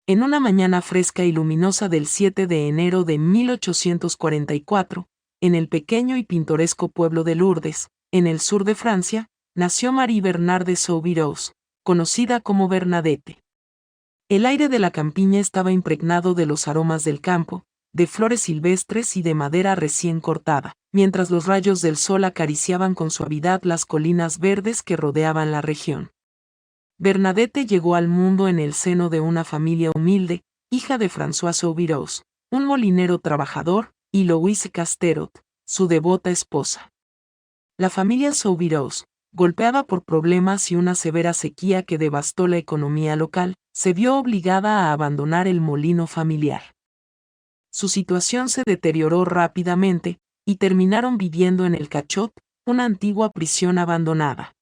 En una mañana fresca y luminosa del 7 de enero de 1844, en el pequeño y pintoresco pueblo de Lourdes, en el sur de Francia, nació Marie Bernard de Soubirous, conocida como Bernadette. El aire de la campiña estaba impregnado de los aromas del campo, de flores silvestres y de madera recién cortada, mientras los rayos del sol acariciaban con suavidad las colinas verdes que rodeaban la región. Bernadette llegó al mundo en el seno de una familia humilde, hija de François Soubirous, un molinero trabajador, y Louise Casterot, su devota esposa. La familia Soubirous, golpeada por problemas y una severa sequía que devastó la economía local, se vio obligada a abandonar el molino familiar. Su situación se deterioró rápidamente, y terminaron viviendo en el Cachot, una antigua prisión abandonada.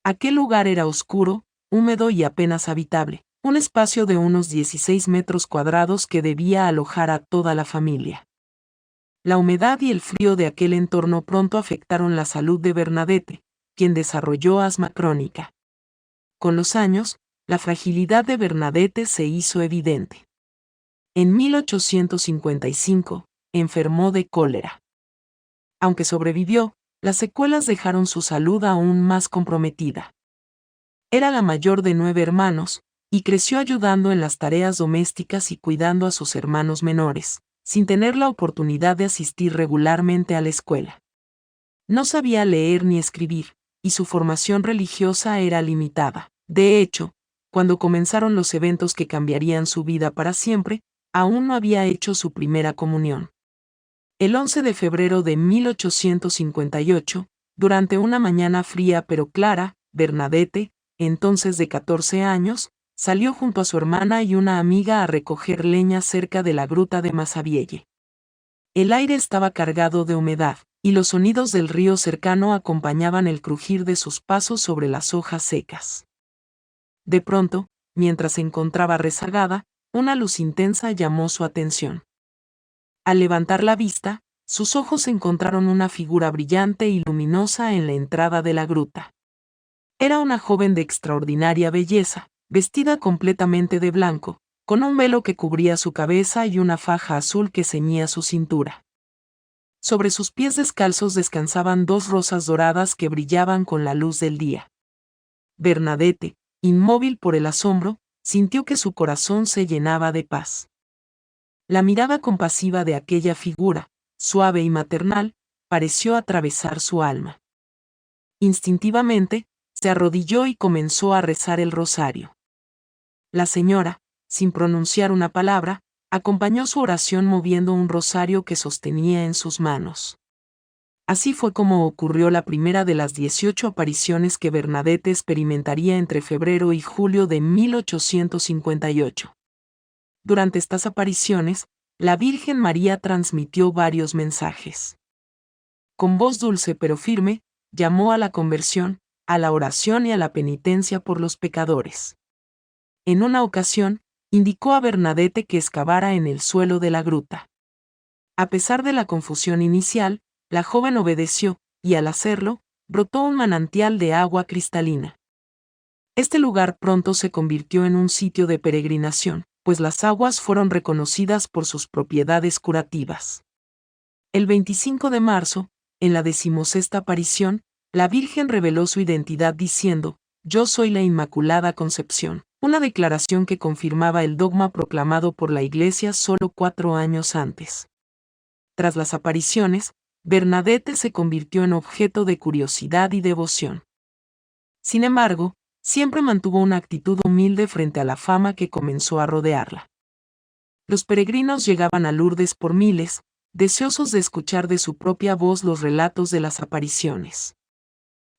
Aquel lugar era oscuro, húmedo y apenas habitable, un espacio de unos 16 metros cuadrados que debía alojar a toda la familia. La humedad y el frío de aquel entorno pronto afectaron la salud de Bernadette, quien desarrolló asma crónica. Con los años, la fragilidad de Bernadette se hizo evidente. En 1855, enfermó de cólera. Aunque sobrevivió, las secuelas dejaron su salud aún más comprometida. Era la mayor de 9 hermanos, y creció ayudando en las tareas domésticas y cuidando a sus hermanos menores, sin tener la oportunidad de asistir regularmente a la escuela. No sabía leer ni escribir, y su formación religiosa era limitada. De hecho, cuando comenzaron los eventos que cambiarían su vida para siempre, aún no había hecho su primera comunión. El 11 de febrero de 1858, durante una mañana fría pero clara, Bernadette, entonces de 14 años, salió junto a su hermana y una amiga a recoger leña cerca de la gruta de Massabielle. El aire estaba cargado de humedad, y los sonidos del río cercano acompañaban el crujir de sus pasos sobre las hojas secas. De pronto, mientras se encontraba rezagada, una luz intensa llamó su atención. Al levantar la vista, sus ojos encontraron una figura brillante y luminosa en la entrada de la gruta. Era una joven de extraordinaria belleza, vestida completamente de blanco, con un velo que cubría su cabeza y una faja azul que ceñía su cintura. Sobre sus pies descalzos descansaban 2 rosas doradas que brillaban con la luz del día. Bernadette, inmóvil por el asombro, sintió que su corazón se llenaba de paz. La mirada compasiva de aquella figura, suave y maternal, pareció atravesar su alma. Instintivamente, se arrodilló y comenzó a rezar el rosario. La señora, sin pronunciar una palabra, acompañó su oración moviendo un rosario que sostenía en sus manos. Así fue como ocurrió la primera de las 18 apariciones que Bernadette experimentaría entre febrero y julio de 1858. Durante estas apariciones, la Virgen María transmitió varios mensajes. Con voz dulce pero firme, llamó a la conversión, a la oración y a la penitencia por los pecadores. En una ocasión, indicó a Bernadette que excavara en el suelo de la gruta. A pesar de la confusión inicial, la joven obedeció, y al hacerlo, brotó un manantial de agua cristalina. Este lugar pronto se convirtió en un sitio de peregrinación, pues las aguas fueron reconocidas por sus propiedades curativas. El 25 de marzo, en la 16ª aparición, la Virgen reveló su identidad diciendo: «Yo soy la Inmaculada Concepción», una declaración que confirmaba el dogma proclamado por la Iglesia solo 4 años antes. Tras las apariciones, Bernadette se convirtió en objeto de curiosidad y devoción. Sin embargo, siempre mantuvo una actitud humilde frente a la fama que comenzó a rodearla. Los peregrinos llegaban a Lourdes por miles, deseosos de escuchar de su propia voz los relatos de las apariciones.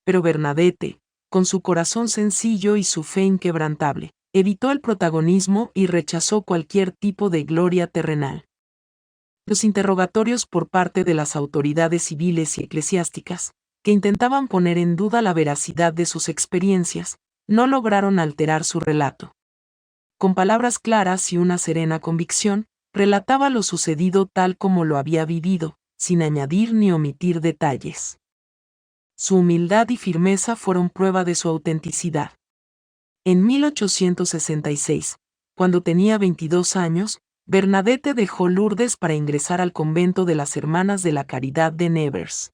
Pero Bernadette, con su corazón sencillo y su fe inquebrantable, evitó el protagonismo y rechazó cualquier tipo de gloria terrenal. Los interrogatorios por parte de las autoridades civiles y eclesiásticas, que intentaban poner en duda la veracidad de sus experiencias, no lograron alterar su relato. Con palabras claras y una serena convicción, relataba lo sucedido tal como lo había vivido, sin añadir ni omitir detalles. Su humildad y firmeza fueron prueba de su autenticidad. En 1866, Cuando tenía 22 años, Bernadette dejó Lourdes para ingresar al convento de las Hermanas de la Caridad de Nevers.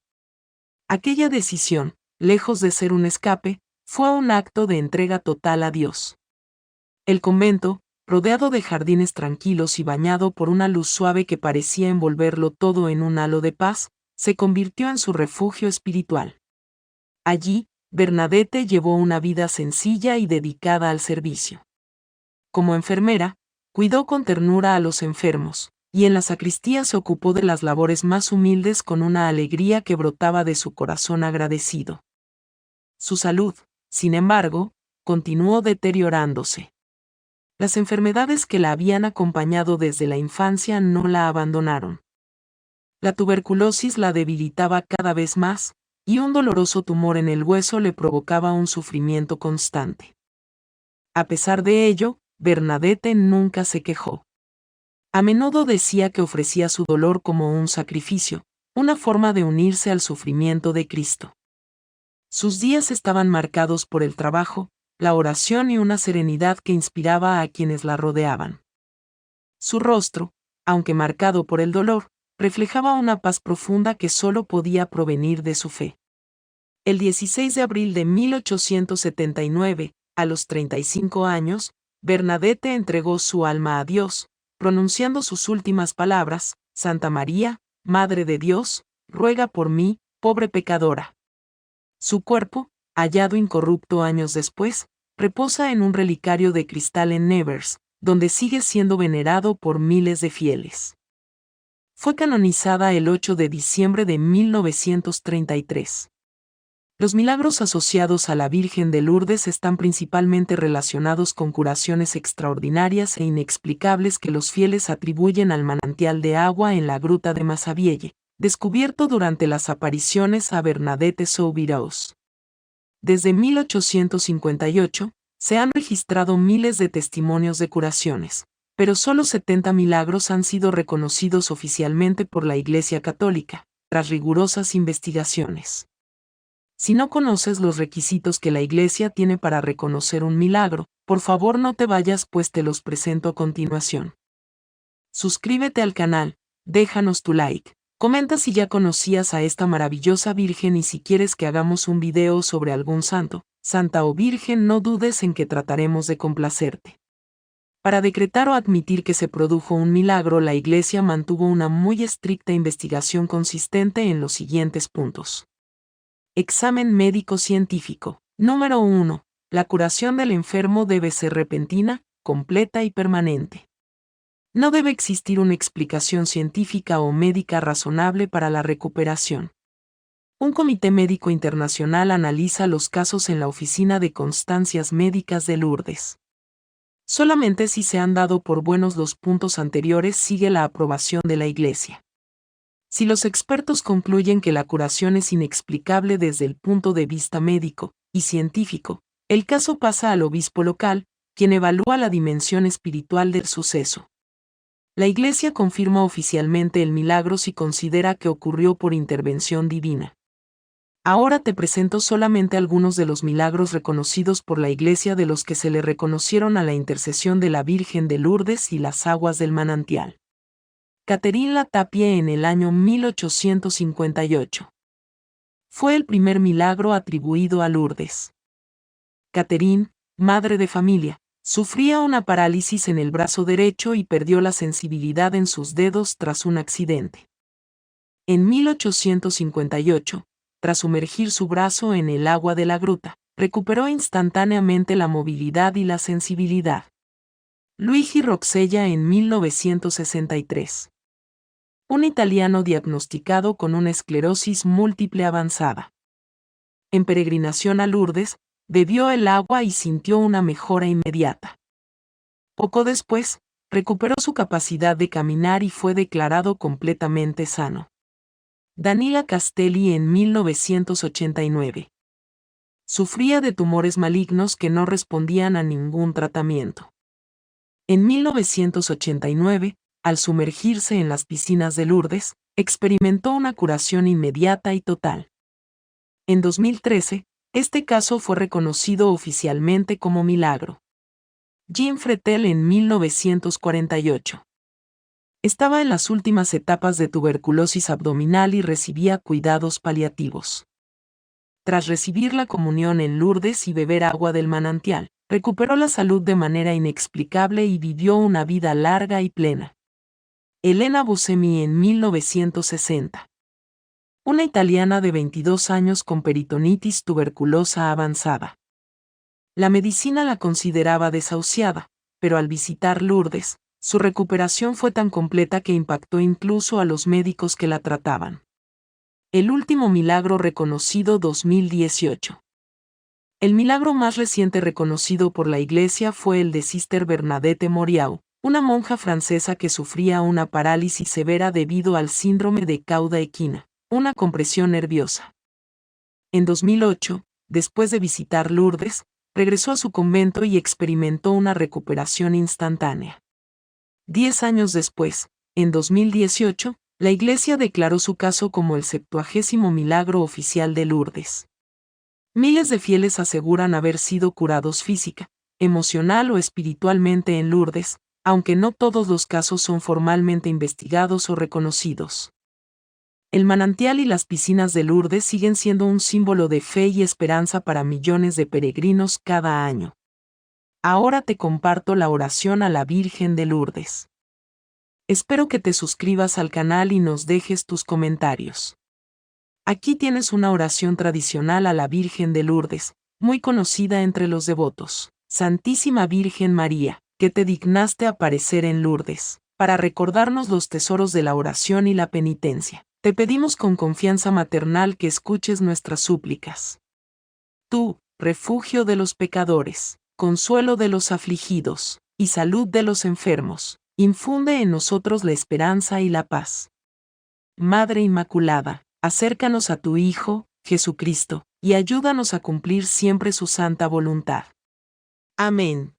Aquella decisión, lejos de ser un escape, fue un acto de entrega total a Dios. El convento, rodeado de jardines tranquilos y bañado por una luz suave que parecía envolverlo todo en un halo de paz, se convirtió en su refugio espiritual. Allí, Bernadette llevó una vida sencilla y dedicada al servicio. Como enfermera, cuidó con ternura a los enfermos, y en la sacristía se ocupó de las labores más humildes con una alegría que brotaba de su corazón agradecido. Su salud, sin embargo, continuó deteriorándose. Las enfermedades que la habían acompañado desde la infancia no la abandonaron. La tuberculosis la debilitaba cada vez más, y un doloroso tumor en el hueso le provocaba un sufrimiento constante. A pesar de ello, Bernadette nunca se quejó. A menudo decía que ofrecía su dolor como un sacrificio, una forma de unirse al sufrimiento de Cristo. Sus días estaban marcados por el trabajo, la oración y una serenidad que inspiraba a quienes la rodeaban. Su rostro, aunque marcado por el dolor, reflejaba una paz profunda que solo podía provenir de su fe. El 16 de abril de 1879, a los 35 años, Bernadette entregó su alma a Dios, pronunciando sus últimas palabras: Santa María, Madre de Dios, ruega por mí, pobre pecadora. Su cuerpo, hallado incorrupto años después, reposa en un relicario de cristal en Nevers, donde sigue siendo venerado por miles de fieles. Fue canonizada el 8 de diciembre de 1933. Los milagros asociados a la Virgen de Lourdes están principalmente relacionados con curaciones extraordinarias e inexplicables que los fieles atribuyen al manantial de agua en la gruta de Massabielle, descubierto durante las apariciones a Bernadette Soubirous. Desde 1858, se han registrado miles de testimonios de curaciones, pero solo 70 milagros han sido reconocidos oficialmente por la Iglesia Católica, tras rigurosas investigaciones. Si no conoces los requisitos que la Iglesia tiene para reconocer un milagro, por favor no te vayas, pues te los presento a continuación. Suscríbete al canal, déjanos tu like, comenta si ya conocías a esta maravillosa Virgen y si quieres que hagamos un video sobre algún santo, santa o virgen, no dudes en que trataremos de complacerte. Para decretar o admitir que se produjo un milagro, la Iglesia mantuvo una muy estricta investigación consistente en los siguientes puntos. Examen médico científico. Número 1. La curación del enfermo debe ser repentina, completa y permanente. No debe existir una explicación científica o médica razonable para la recuperación. Un comité médico internacional analiza los casos en la Oficina de Constancias Médicas de Lourdes. Solamente si se han dado por buenos los puntos anteriores sigue la aprobación de la Iglesia. Si los expertos concluyen que la curación es inexplicable desde el punto de vista médico y científico, el caso pasa al obispo local, quien evalúa la dimensión espiritual del suceso. La Iglesia confirma oficialmente el milagro si considera que ocurrió por intervención divina. Ahora te presento solamente algunos de los milagros reconocidos por la Iglesia de los que se le reconocieron a la intercesión de la Virgen de Lourdes y las aguas del manantial. Catherine Latapie en el año 1858. Fue el primer milagro atribuido a Lourdes. Catherine, madre de familia, sufría una parálisis en el brazo derecho y perdió la sensibilidad en sus dedos tras un accidente. En 1858, tras sumergir su brazo en el agua de la gruta, recuperó instantáneamente la movilidad y la sensibilidad. Luigi Roxella en 1963. Un italiano diagnosticado con una esclerosis múltiple avanzada. En peregrinación a Lourdes, bebió el agua y sintió una mejora inmediata. Poco después, recuperó su capacidad de caminar y fue declarado completamente sano. Danila Castelli en 1989. Sufría de tumores malignos que no respondían a ningún tratamiento. En 1989, al sumergirse en las piscinas de Lourdes, experimentó una curación inmediata y total. En 2013, este caso fue reconocido oficialmente como milagro. Jean Fretel en 1948. Estaba en las últimas etapas de tuberculosis abdominal y recibía cuidados paliativos. Tras recibir la comunión en Lourdes y beber agua del manantial, recuperó la salud de manera inexplicable y vivió una vida larga y plena. Elena Buscemi en 1960. Una italiana de 22 años con peritonitis tuberculosa avanzada. La medicina la consideraba desahuciada, pero al visitar Lourdes, su recuperación fue tan completa que impactó incluso a los médicos que la trataban. El último milagro reconocido 2018. El milagro más reciente reconocido por la Iglesia fue el de Sister Bernadette Moriau, una monja francesa que sufría una parálisis severa debido al síndrome de cauda equina, una compresión nerviosa. En 2008, después de visitar Lourdes, regresó a su convento y experimentó una recuperación instantánea. 10 años después, en 2018, la Iglesia declaró su caso como el 70º milagro oficial de Lourdes. Miles de fieles aseguran haber sido curados física, emocional o espiritualmente en Lourdes, aunque no todos los casos son formalmente investigados o reconocidos. El manantial y las piscinas de Lourdes siguen siendo un símbolo de fe y esperanza para millones de peregrinos cada año. Ahora te comparto la oración a la Virgen de Lourdes. Espero que te suscribas al canal y nos dejes tus comentarios. Aquí tienes una oración tradicional a la Virgen de Lourdes, muy conocida entre los devotos. Santísima Virgen María, que te dignaste aparecer en Lourdes, para recordarnos los tesoros de la oración y la penitencia. Te pedimos con confianza maternal que escuches nuestras súplicas. Tú, refugio de los pecadores, consuelo de los afligidos, y salud de los enfermos, infunde en nosotros la esperanza y la paz. Madre Inmaculada, acércanos a tu Hijo, Jesucristo, y ayúdanos a cumplir siempre su santa voluntad. Amén.